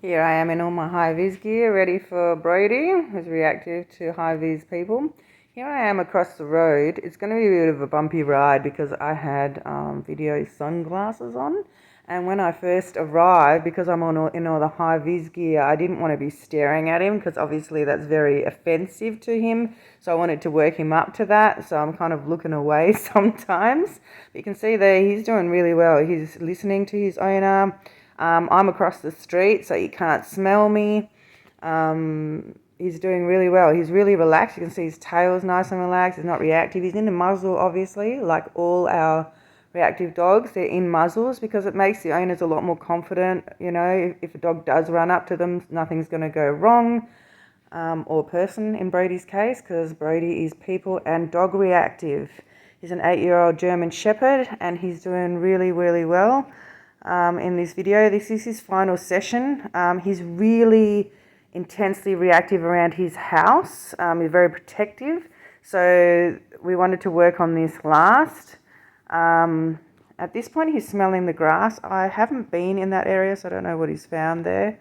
Here I am in all my high-vis gear, ready for Brodie, who's reactive to high-vis people. Here I am across the road. It's going to be a bit of a bumpy ride because I had video sunglasses on. And when I first arrived, because I'm in all the high-vis gear, I didn't want to be staring at him because obviously that's very offensive to him. So I wanted to work him up to that. So I'm kind of looking away sometimes. But you can see there he's doing really well. He's listening to his owner. I'm across the street, so he can't smell me. He's doing really well. He's really relaxed. You can see his tail's nice and relaxed. He's not reactive. He's in the muzzle, obviously, like all our reactive dogs. They're in muzzles because it makes the owners a lot more confident. You know, if a dog does run up to them, nothing's going to go wrong. Or person in Brodie's case, because Brodie is people and dog reactive. He's an 8-year-old German Shepherd, and he's doing really, really well. In this video. This is his final session. He's really intensely reactive around his house. He's very protective. So we wanted to work on this last. At this point, he's smelling the grass. I haven't been in that area, so I don't know what he's found there.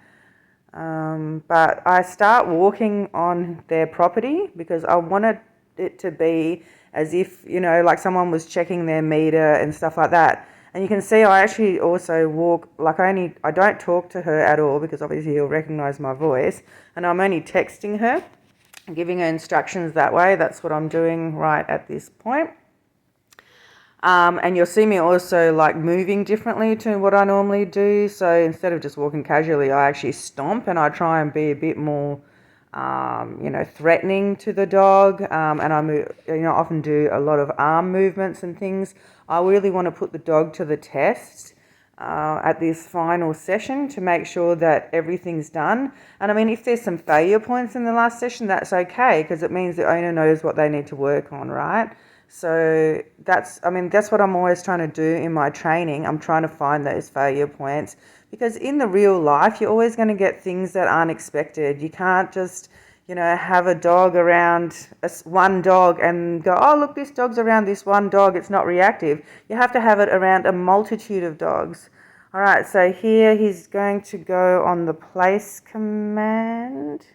But I start walking on their property because I wanted it to be as if, you know, like someone was checking their meter and stuff like that. And you can see I actually also walk, like I don't talk to her at all because obviously he'll recognise my voice. And I'm only texting her, giving her instructions that way. That's what I'm doing right at this point. And you'll see me also like moving differently to what I normally do. So instead of just walking casually, I actually stomp and I try and be a bit more threatening to the dog, and I often do a lot of arm movements and things. I really want to put the dog to the test at this final session to make sure that everything's done. And I mean, if there's some failure points in the last session, that's okay because it means the owner knows what they need to work on, right? So that's what I'm always trying to do in my training. I'm trying to find those failure points because in the real life, you're always going to get things that aren't expected. You can't just, have a dog around one dog and go, oh, look, this dog's around this one dog. It's not reactive. You have to have it around a multitude of dogs. All right, so here he's going to go on the place command.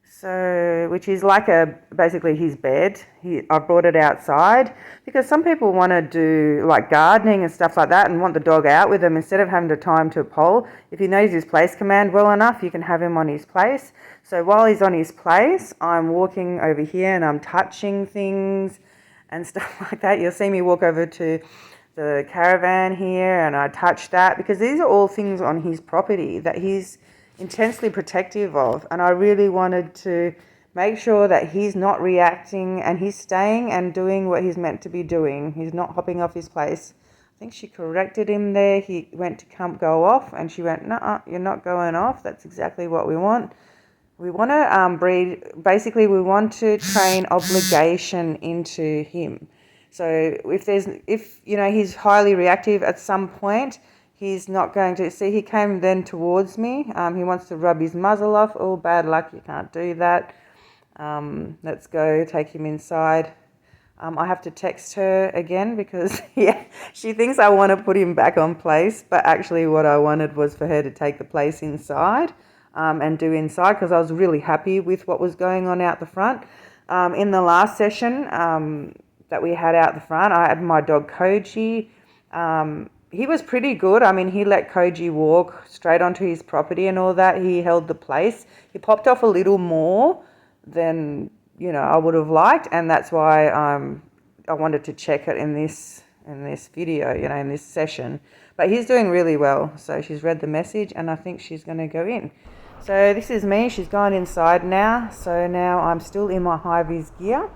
So, which is like basically his bed. I brought it outside because some people want to do like gardening and stuff like that and want the dog out with them instead of having to tie him to a pole. If he knows his place command well enough, you can have him on his place. So while he's on his place, I'm walking over here and I'm touching things and stuff like that. You'll see me walk over to the caravan here and I touch that because these are all things on his property that he's intensely protective of, and I really wanted to make sure that he's not reacting and he's staying and doing what he's meant to be doing. He's not hopping off his place. I think she corrected him there. He went to go off and she went, no, you're not going off. That's exactly what we want. We want to basically we want to train obligation into him. So if he's highly reactive at some point, he's not going to see. He came then towards me. He wants to rub his muzzle off. Oh, bad luck! You can't do that. Let's go. Take him inside. I have to text her again because she thinks I want to put him back on place, but actually what I wanted was for her to take the place inside and do inside because I was really happy with what was going on out the front. In the last session that we had out the front, I had my dog Koji. He was pretty good. I mean, he let Koji walk straight onto his property and all that. He held the place. He popped off a little more than, I would have liked. And that's why I wanted to check it in this video, in this session. But he's doing really well. So she's read the message and I think she's going to go in. So this is me. She's gone inside now. So now I'm still in my high-vis gear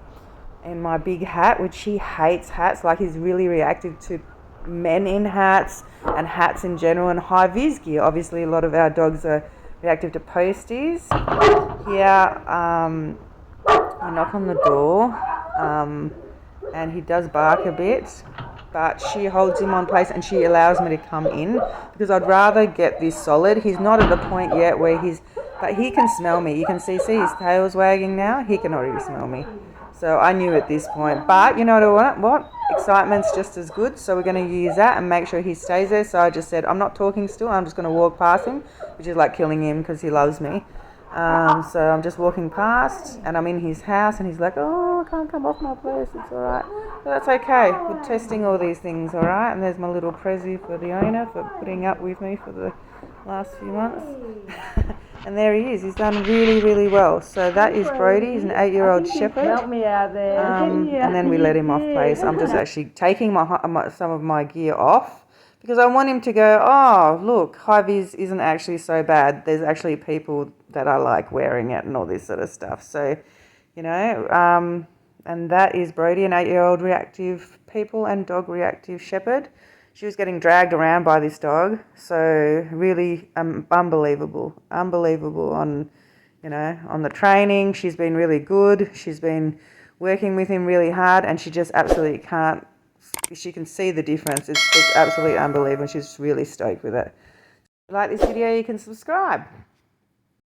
and my big hat, which he hates hats. Like he's really reactive to men in hats and hats in general and high-vis gear. Obviously a lot of our dogs are reactive to posties. Here I knock on the door and he does bark a bit, but she holds him on place and she allows me to come in because I'd rather get this solid. He's not at the point yet where but he can smell me. You can see his tail's wagging now. He can already smell me. So I knew at this point, but you know what? Excitement's just as good. So we're going to use that and make sure he stays there. So I just said, I'm not talking still. I'm just going to walk past him, which is like killing him because he loves me. So I'm just walking past and I'm in his house and he's like, oh, I can't come off my place. It's all right. But that's okay. We're testing all these things, all right? And there's my little prezi for the owner for putting up with me for the last few months. And there he is. He's done really, really well. So that is Brodie. He's an 8-year-old shepherd. Help me out there. And then we let him off place. I'm just actually taking some of my gear off because I want him to go, oh, look, high-vis isn't actually so bad. There's actually people that I like wearing it and all this sort of stuff. So, you know, and that is Brodie, an 8-year-old reactive people and dog reactive shepherd. She was getting dragged around by this dog. So really unbelievable on, you know, on the training. She's been really good. She's been working with him really hard and she just absolutely can't, she can see the difference. It's absolutely unbelievable. She's really stoked with it. If you like this video, you can subscribe.